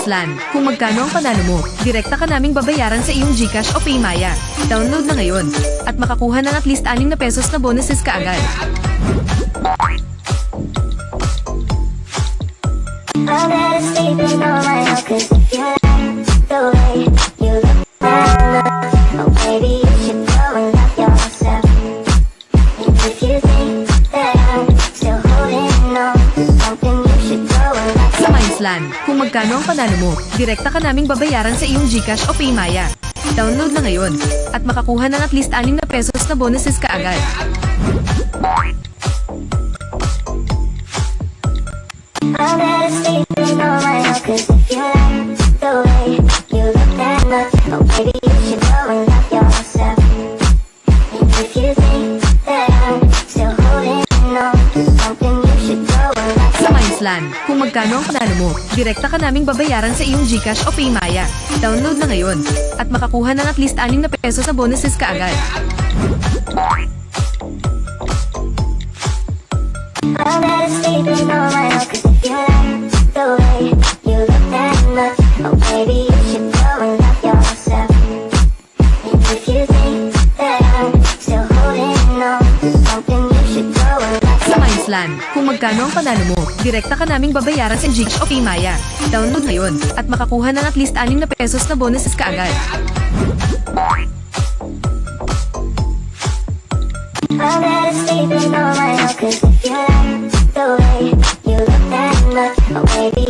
Island, kung magkano ang panalo mo, direkta ka naming babayaran sa iyong GCash o Paymaya. Download na ngayon at makakuha ng at least 6 na pesos na bonuses kaagad. I'm better sleeping on my own, 'cause if you like the way you look that much, oh baby, you should go and love yourself. And if you think that I'm still holding on to something, you should go and love Sa Island, kung magkano ang panalo mo, direkta ka naming babayaran sa iyong GCash o Paymaya. Download na ngayon at makakuha ng at least 6 na pesos na bonuses kaagad. I'm better sleeping on my own, 'cause if you like the way you look that much, oh baby, you should go and love yourself. And if you think that I'm still holding on to something, you should go and love Sa Island, kung magkano ang panalo mo, direkta ka naming babayaran sa iyong GCash o Paymaya. Download na ngayon at makakuha ng at least 6 na pesos na bonuses kaagad. I'm better sleeping on my own, 'cause if you like the way you look that much, oh baby, you should go and love yourself. And if you think that I'm still holding on to something, you should go and love Sa Island, kung magkano ang panalo mo, direkta ka naming babayaran sa GCash o Paymaya. Download ngayon at makakuha ng at least 6 na pesos na bonuses kaagad. I'm better sleeping on my own, 'cause if you like the way you look that much, oh baby,